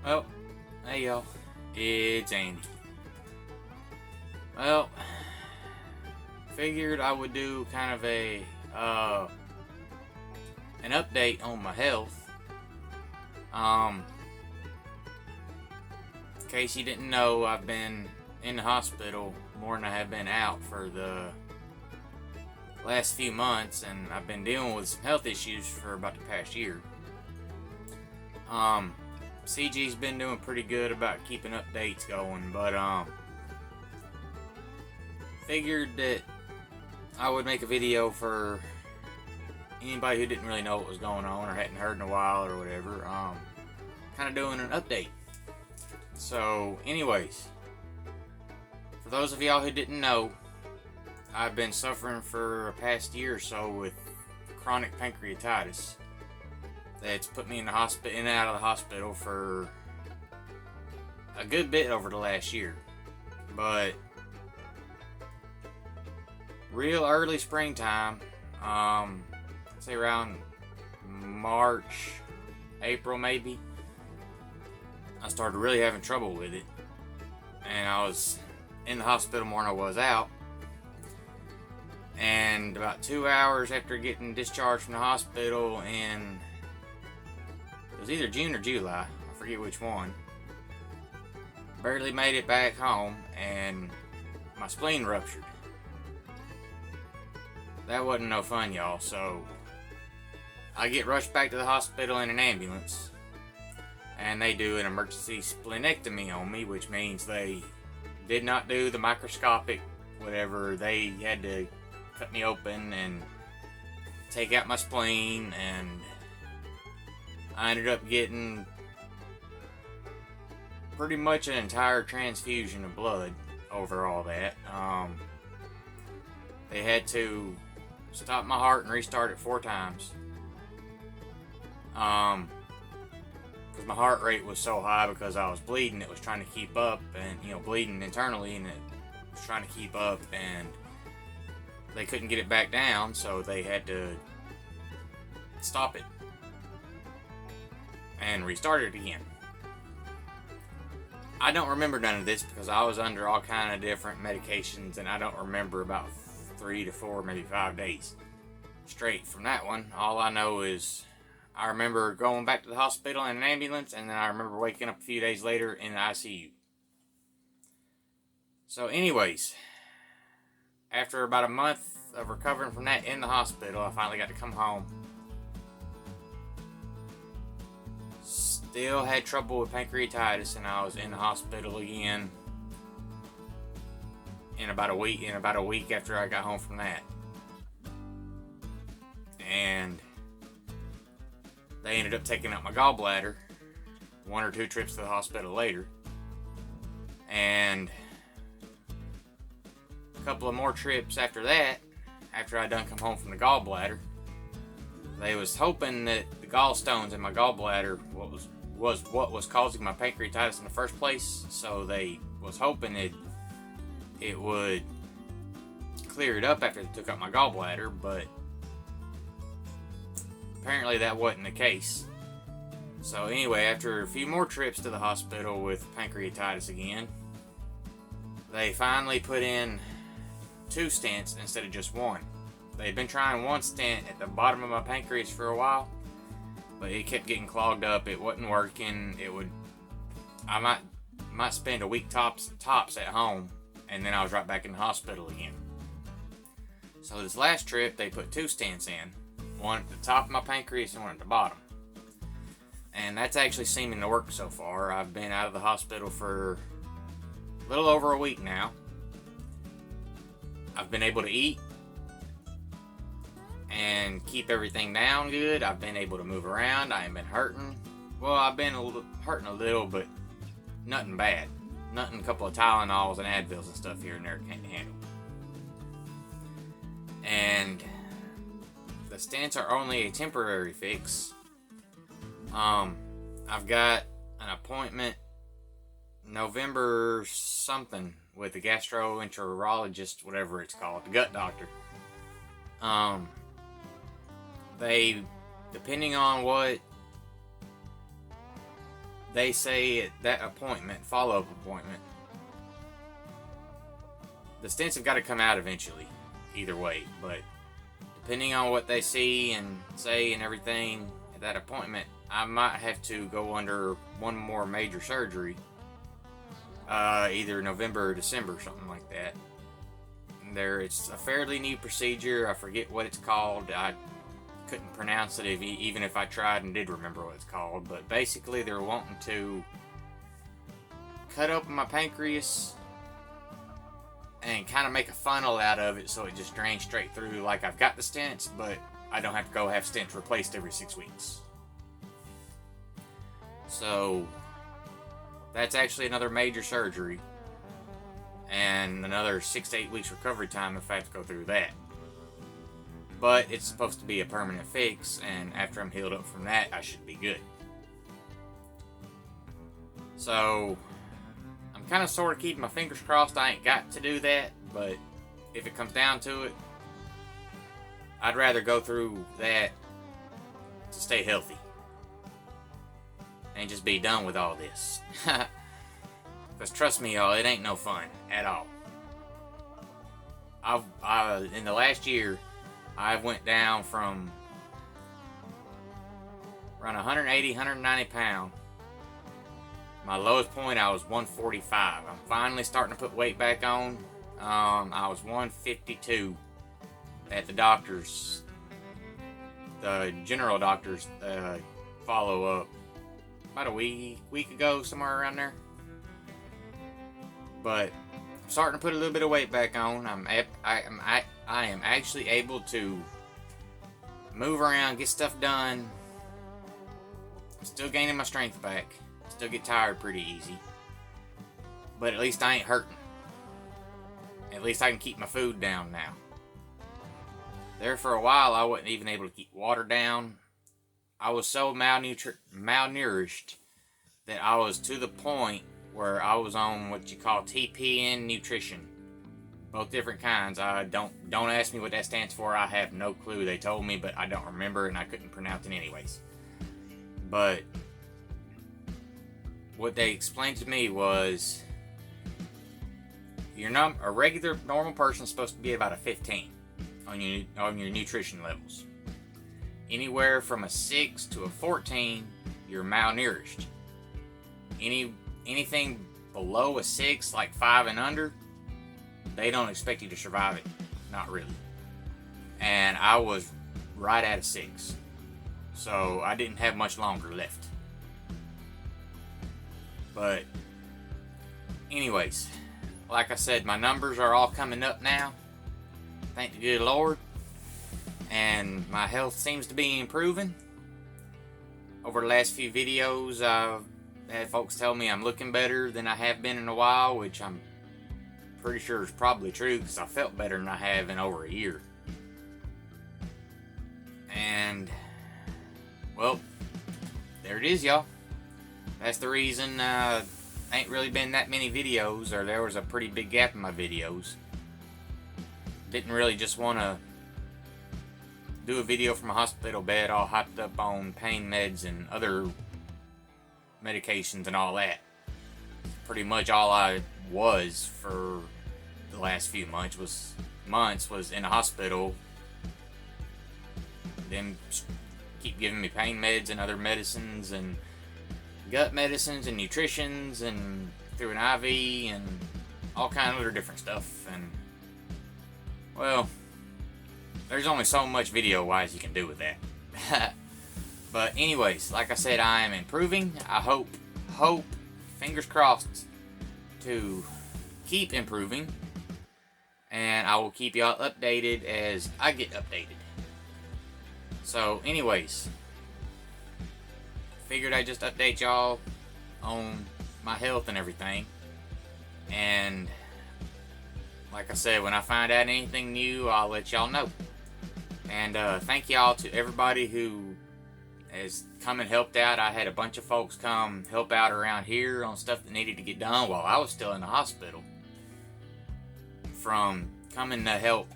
Well, hey y'all, it's Andy. Well, figured I would do kind of an update on my health. In case you didn't know, I've been in the hospital more than I have been out for the last few months, and I've been dealing with some health issues for about the past year. CG's been doing pretty good about keeping updates going, but figured that I would make a video for anybody who didn't really know what was going on or hadn't heard in a while or whatever. Kind of doing an update. So, anyways, for those of y'all who didn't know, I've been suffering for a past year or so with chronic pancreatitis. That's put me in the hospital, in and out of the hospital for a good bit over the last year. But real early springtime, I'd say around March, April maybe, I started really having trouble with it. And I was in the hospital more than I was out. And about 2 hours after getting discharged from the hospital in, it was either June or July, I forget which one, barely made it back home and my spleen ruptured. That wasn't no fun, y'all. So I get rushed back to the hospital in an ambulance, and they do an emergency splenectomy on me, which means they did not do the microscopic whatever. They had to cut me open and take out my spleen, and I ended up getting pretty much an entire transfusion of blood over all that. They had to stop my heart and restart it 4 times. Because my heart rate was so high because I was bleeding, it was trying to keep up, and bleeding internally, and it was trying to keep up, and they couldn't get it back down, so they had to stop it and restart it again. I don't remember none of this because I was under all kind of different medications, and I don't remember about 3 to 4, maybe 5 days straight from that one. All I know is I remember going back to the hospital in an ambulance, and then I remember waking up a few days later in the ICU. So anyways, after about a month of recovering from that in the hospital, I finally got to come home. Still had trouble with pancreatitis, and I was in the hospital again in about a week after I got home from that. And they ended up taking out my gallbladder 1 or 2 trips to the hospital later. And a couple of more trips after that, after I done come home from the gallbladder, they was hoping that the gallstones in my gallbladder was what was causing my pancreatitis in the first place. So they was hoping it would clear it up after they took out my gallbladder, but apparently that wasn't the case. So anyway, after a few more trips to the hospital with pancreatitis again, they finally put in 2 stents instead of just 1. They'd been trying 1 stent at the bottom of my pancreas for a while, but it kept getting clogged up. It wasn't working. I might spend a week tops at home, and then I was right back in the hospital again. So this last trip, they put 2 stents in, 1 at the top of my pancreas and 1 at the bottom. And that's actually seeming to work so far. I've been out of the hospital for a little over a week now. I've been able to eat and keep everything down good. I've been able to move around. I ain't been hurting. Well, I've been hurting a little, but nothing bad. Nothing, a couple of Tylenols and Advils and stuff here and there can't handle. And the stents are only a temporary fix. I've got an appointment November something with the gastroenterologist, whatever it's called, the gut doctor. They, depending on what they say at that appointment, follow-up appointment, the stents have got to come out eventually, either way. But depending on what they see and say and everything at that appointment, I might have to go under one more major surgery, either November or December, something like that. It's a fairly new procedure. I forget what it's called. I couldn't pronounce it even if I tried and did remember what it's called. But basically, they're wanting to cut open my pancreas and kind of make a funnel out of it so it just drains straight through. Like I've got the stents, but I don't have to go have stents replaced every 6 weeks. So that's actually another major surgery and another 6 to 8 weeks recovery time if I have to go through that. But it's supposed to be a permanent fix, and after I'm healed up from that, I should be good. So I'm kind of sort of keeping my fingers crossed. I ain't got to do that, but if it comes down to it, I'd rather go through that to stay healthy and just be done with all this. Because trust me, y'all, it ain't no fun at all. In the last year, I went down from around 180, 190 pounds. My lowest point, I was 145. I'm finally starting to put weight back on. I was 152 at the doctor's, the general doctor's follow-up about a week ago, somewhere around there. But I'm starting to put a little bit of weight back on. I am actually able to move around, get stuff done. I'm still gaining my strength back. Still get tired pretty easy. But at least I ain't hurting. At least I can keep my food down now. There for a while, I wasn't even able to keep water down. I was so malnourished that I was to the point where I was on what you call TPN nutrition. Both different kinds. Don't ask me what that stands for. I have no clue. They told me, but I don't remember, and I couldn't pronounce it anyways. But what they explained to me was a regular normal person is supposed to be about a 15 on your nutrition levels. Anywhere from a 6 to a 14, you're malnourished. Anything below a 6, like 5 and under, they don't expect you to survive it. Not really. And I was right at a 6. So I didn't have much longer left. But anyways, like I said, my numbers are all coming up now. Thank the good Lord. And my health seems to be improving. Over the last few videos, I've had folks tell me I'm looking better than I have been in a while, which I'm pretty sure is probably true because I felt better than I have in over a year. And, well, there it is, y'all. That's the reason ain't really been that many videos, or there was a pretty big gap in my videos. Didn't really just want to do a video from a hospital bed all hyped up on pain meds and other medications and all that. Pretty much all I was for the last few months was in a hospital. Them keep giving me pain meds and other medicines and gut medicines and nutritions and through an IV and all kind of other different stuff. And well, there's only so much video wise you can do with that. But anyways, like I said, I am improving. I hope, fingers crossed, to keep improving. And I will keep y'all updated as I get updated. So anyways, figured I'd just update y'all on my health and everything. And like I said, when I find out anything new, I'll let y'all know. And thank y'all to everybody who has come and helped out. I had a bunch of folks come help out around here on stuff that needed to get done while I was still in the hospital. From coming to help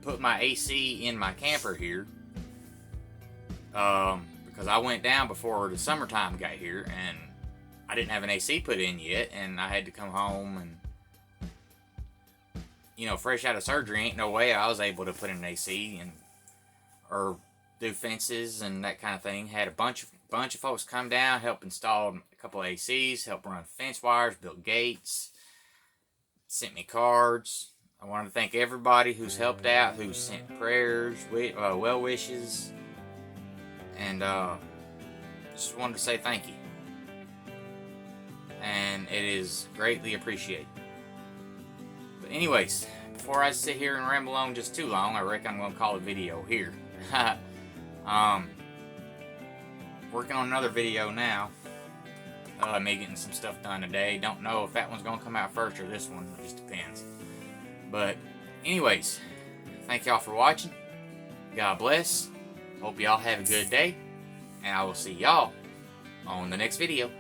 put my AC in my camper here. Because I went down before the summertime got here, and I didn't have an AC put in yet, and I had to come home and, you know, fresh out of surgery, ain't no way I was able to put in an AC and or do fences and that kind of thing. Had a bunch of folks come down, help install a couple of ACs, help run fence wires, built gates, sent me cards. I wanted to thank everybody who's helped out, who's sent prayers, well wishes, and just wanted to say thank you. And it is greatly appreciated. But anyways, before I sit here and ramble on just too long, I reckon I'm going to call a video here. Working on another video now. Me getting some stuff done today. Don't know if that one's going to come out first or this one. It just depends. But anyways, thank y'all for watching. God bless. Hope y'all have a good day. And I will see y'all on the next video.